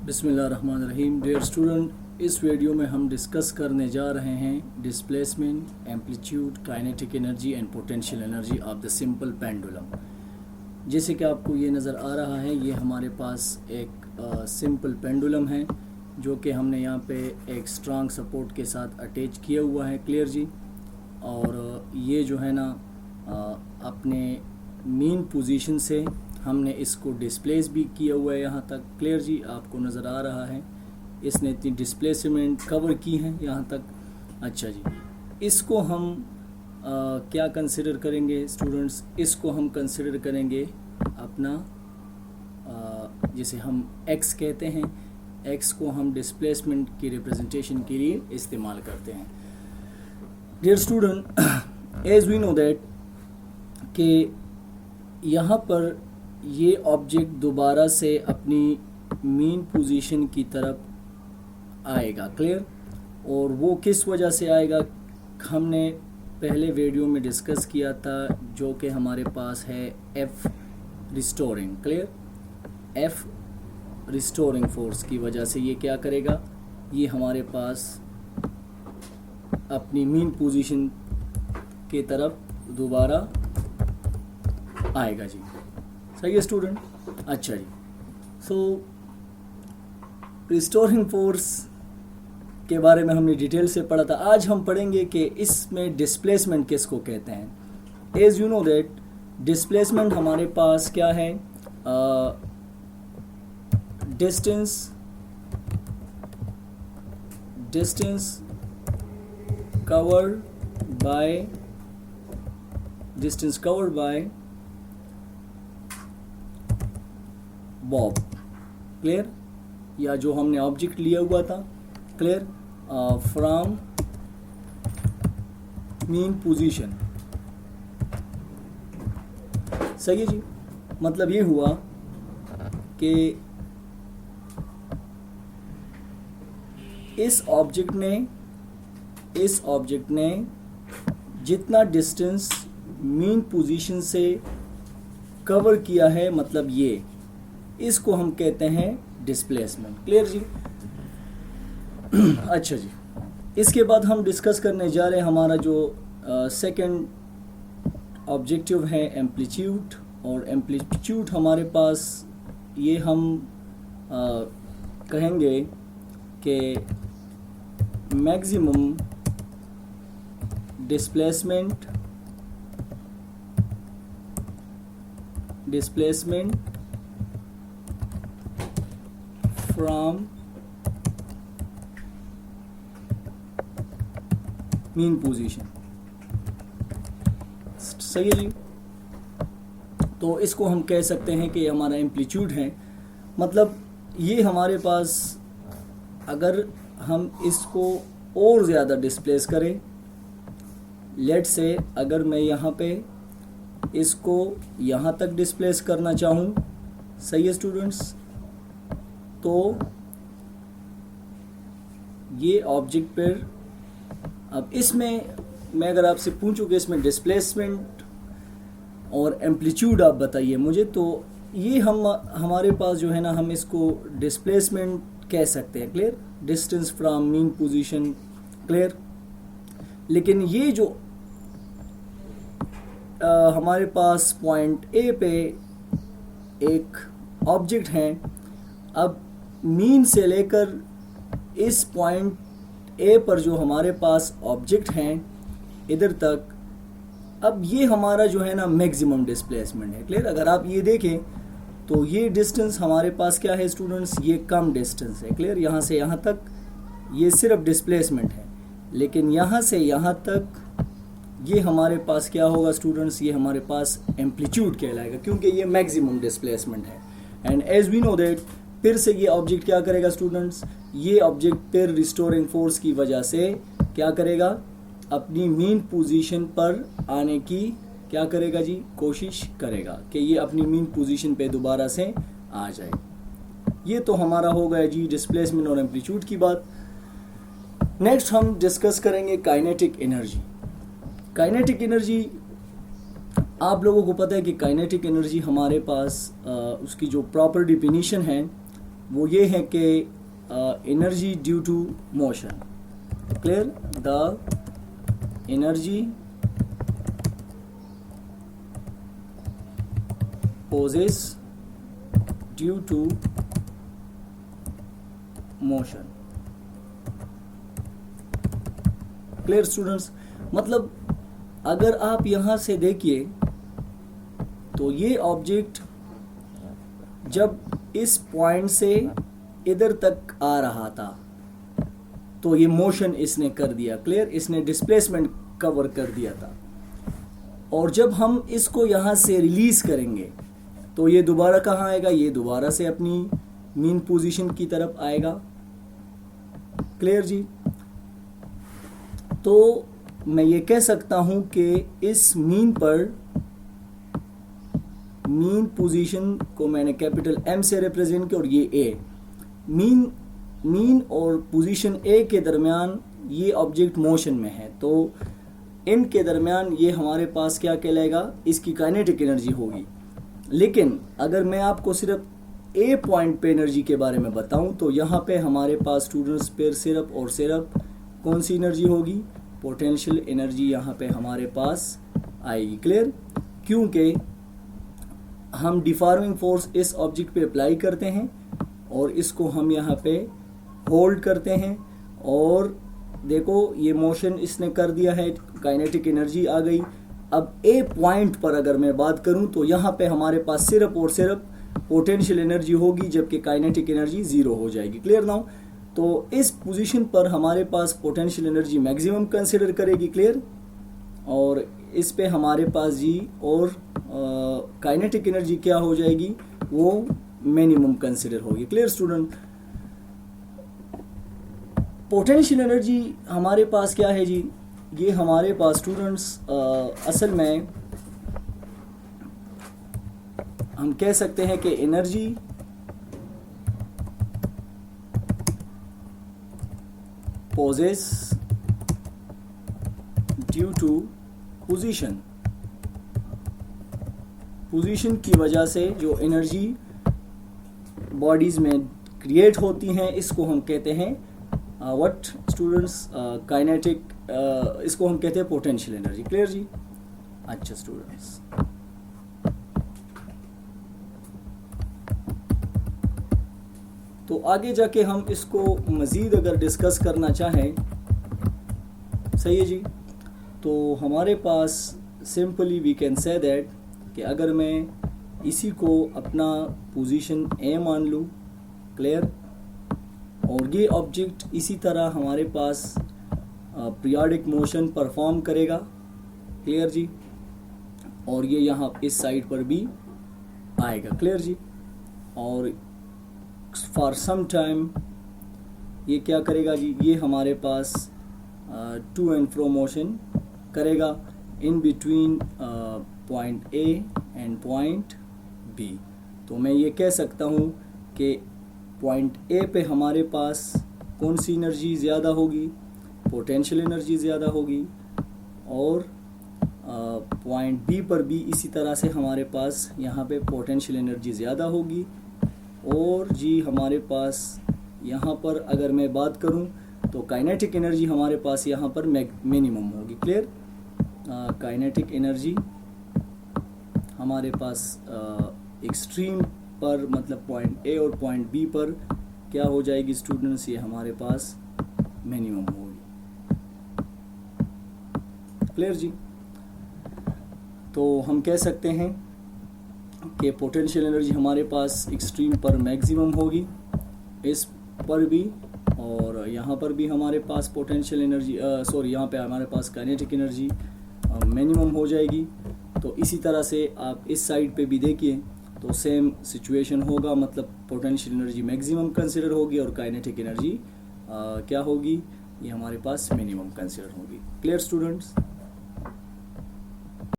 बिस्मिल्लाहिर्रहमानिर्रहीम। Dear student, इस video में हम डिस्कस करने जा रहे हैं displacement, amplitude, kinetic energy and potential energy of the simple pendulum. जैसे कि आपको ये नज़र आ रहा है, ये हमारे पास एक सिंपल पेंडुलम है जो कि हमने यहाँ पे एक स्ट्रांग सपोर्ट के साथ अटैच किया हुआ है। क्लियर जी। और ये जो है ना अपने मेन पोजीशन से हमने इसको डिस्प्लेस भी किया हुआ है यहाँ तक। क्लियर जी, आपको नज़र आ रहा है इसने इतनी डिस्प्लेसमेंट कवर की है यहाँ तक। अच्छा जी, इसको हम क्या कंसिडर करेंगे स्टूडेंट्स? इसको हम कंसिडर करेंगे अपना जिसे हम x कहते हैं, x को हम डिस्प्लेसमेंट की रिप्रेजेंटेशन के लिए इस्तेमाल करते हैं। Dear student, as we know that कि यहाँ पर ये ऑब्जेक्ट दोबारा से अपनी मेन पोजीशन की तरफ आएगा। क्लियर। और वो किस वजह से आएगा हमने पहले वीडियो में डिस्कस किया था, जो कि हमारे पास है F restoring. Clear. F restoring force की वजह से ये क्या करेगा, ये हमारे पास अपनी मेन पोजीशन की तरफ दोबारा आएगा जी। सही है स्टूडेंट। अच्छा जी, सो रिस्टोरिंग फोर्स के बारे में हमने डिटेल से पढ़ा था। आज हम पढ़ेंगे कि इसमें डिस्प्लेसमेंट किसको कहते हैं। As you know that displacement हमारे पास क्या है, distance covered by bob. Clear. या जो हमने ऑब्जेक्ट लिया हुआ था, क्लियर, फ्रॉम मेन पोजीशन। सही है जी। मतलब ये हुआ कि इस ऑब्जेक्ट ने जितना डिस्टेंस मेन पोजीशन से कवर किया है, मतलब ये, इसको हम कहते हैं डिस्प्लेसमेंट। क्लियर जी। अच्छा जी, इसके बाद हम डिस्कस करने जा रहे हैं हमारा जो सेकंड ऑब्जेक्टिव है एम्पलीट्यूड। और एम्पलीट्यूड हमारे पास ये हम कहेंगे कि maximum displacement from main position. सही है जी। तो इसको हम कह सकते हैं कि हमारा एम्पलीट्यूड है। मतलब ये हमारे पास, अगर हम इसको और ज़्यादा डिस्प्लेस करें, लेट से अगर मैं यहाँ पे इसको यहाँ तक डिस्प्लेस करना चाहूँ, सही है स्टूडेंट्स, तो ये ऑब्जेक्ट पर, अब इसमें मैं अगर आपसे पूछूं कि इसमें डिस्प्लेसमेंट और एम्पलीट्यूड आप बताइए मुझे, तो ये हमारे पास जो है ना, हम इसको डिस्प्लेसमेंट कह सकते हैं। Clear. Distance from main position. Clear. लेकिन ये जो हमारे पास पॉइंट ए पे एक ऑब्जेक्ट है, अब मीन से लेकर इस पॉइंट ए पर जो हमारे पास ऑब्जेक्ट हैं इधर तक, अब ये हमारा जो है ना मैक्सिमम डिस्प्लेसमेंट है। क्लियर। अगर आप ये देखें तो ये डिस्टेंस हमारे पास क्या है स्टूडेंट्स, ये कम डिस्टेंस है। क्लियर। यहाँ से यहाँ तक ये सिर्फ डिस्प्लेसमेंट है, लेकिन यहाँ से यहाँ तक ये हमारे पास क्या होगा स्टूडेंट्स, ये हमारे पास एम्पलीट्यूड कहलाएगा, क्योंकि ये मैक्सिमम डिस्प्लेसमेंट है। And as we know that, फिर से ये ऑब्जेक्ट क्या करेगा स्टूडेंट्स, ये ऑब्जेक्ट फिर रिस्टोरिंग फोर्स की वजह से क्या करेगा, अपनी मेन पोजीशन पर आने की क्या करेगा जी, कोशिश करेगा कि ये अपनी मेन पोजीशन पे दोबारा से आ जाए। ये तो हमारा हो गया जी डिस्प्लेसमेंट और एम्पलीट्यूड की बात। नेक्स्ट हम डिस्कस करेंगे काइनेटिक एनर्जी। काइनेटिक एनर्जी आप लोगों को पता है कि काइनेटिक एनर्जी हमारे पास उसकी जो प्रॉपर डिफिनीशन है वो ये है कि energy due to motion. Clear? The energy possess due to motion. Clear students? मतलब अगर आप यहां से देखिए तो ये ऑब्जेक्ट जब इस पॉइंट से इधर तक आ रहा था तो ये मोशन इसने कर दिया। क्लियर? इसने डिस्प्लेसमेंट कवर कर दिया था। और जब हम इसको यहां से रिलीज करेंगे तो ये दोबारा कहां आएगा? ये दोबारा से अपनी मीन पोजीशन की तरफ आएगा। क्लियर जी? तो मैं ये कह सकता हूं कि इस मीन पर, मीन पोजीशन को मैंने कैपिटल एम से रिप्रेजेंट किया और ये ए, मीन और पोजीशन ए के दरमियान ये ऑब्जेक्ट मोशन में है, तो इनके दरमियान ये हमारे पास क्या कहलाएगा? इसकी काइनेटिक एनर्जी होगी। लेकिन अगर मैं आपको सिर्फ ए पॉइंट पे एनर्जी के बारे में बताऊं तो यहाँ पे हमारे पास स्टूडेंट्स पर सिर्फ और सिर्फ कौन सी एनर्जी होगी? पोटेंशियल एनर्जी यहाँ पे हमारे पास आएगी। क्लियर? क्योंकि हम डिफॉर्मिंग फोर्स इस ऑब्जेक्ट पे अप्लाई करते हैं और इसको हम यहाँ पे होल्ड करते हैं और देखो ये मोशन इसने कर दिया है, काइनेटिक एनर्जी आ गई। अब ए पॉइंट पर अगर मैं बात करूं तो यहाँ पे हमारे पास सिर्फ और सिर्फ पोटेंशियल एनर्जी होगी, जबकि काइनेटिक एनर्जी 0 हो जाएगी। Clear now? तो इस पोजीशन पर हमारे पास पोटेंशियल एनर्जी मैक्सिमम कंसिडर करेगी। क्लियर? और इस पे हमारे पास जी और काइनेटिक एनर्जी क्या हो जाएगी? वो मिनिमम कंसिडर होगी। Clear student? पोटेंशियल एनर्जी हमारे पास क्या है जी? ये हमारे पास स्टूडेंट्स असल में हम कह सकते हैं कि energy possess due to position. Position की वजह से जो एनर्जी बॉडीज में क्रिएट होती हैं इसको हम कहते हैं व्हाट स्टूडेंट्स? काइनेटिक, इसको हम कहते हैं पोटेंशियल एनर्जी। क्लियर जी? अच्छा स्टूडेंट्स, तो आगे जाके हम इसको मज़ीद अगर डिस्कस करना चाहें, सही है जी, तो हमारे पास simply we can say that कि अगर मैं इसी को अपना पोजीशन ए मान लूँ, क्लियर, और ये ऑब्जेक्ट इसी तरह हमारे पास पीरियोडिक मोशन परफॉर्म करेगा। क्लियर जी? और ये यहाँ इस साइड पर भी आएगा। क्लियर जी? और फॉर सम टाइम ये क्या करेगा जी? ये हमारे पास टू एंड फ्रो मोशन करेगा in between point A and point B. तो मैं ये कह सकता हूँ कि पॉइंट ए पे हमारे पास कौन सी एनर्जी ज़्यादा होगी? पोटेंशियल एनर्जी ज़्यादा होगी। और पॉइंट बी पर भी इसी तरह से हमारे पास यहाँ पे पोटेंशियल एनर्जी ज़्यादा होगी। और जी हमारे पास यहाँ पर अगर मैं बात करूँ तो काइनेटिक एनर्जी हमारे पास यहाँ पर मिनिमम होगी। क्लियर? काइनेटिक एनर्जी हमारे पास एक्सट्रीम पर, मतलब पॉइंट ए और पॉइंट बी पर क्या हो जाएगी स्टूडेंट्स? ये हमारे पास मिनिमम होगी। क्लियर जी? तो हम कह सकते हैं कि पोटेंशियल एनर्जी हमारे पास एक्सट्रीम पर मैक्सिमम होगी, इस पर भी, और यहाँ पर भी हमारे पास पोटेंशियल एनर्जी यहाँ पे हमारे पास काइनेटिक एनर्जी मिनिमम हो जाएगी। तो इसी तरह से आप इस साइड पे भी देखिए तो सेम सिचुएशन होगा, मतलब पोटेंशियल एनर्जी मैक्सिमम कंसिडर होगी और काइनेटिक एनर्जी क्या होगी? ये हमारे पास मिनिमम कंसिडर होगी। Clear students?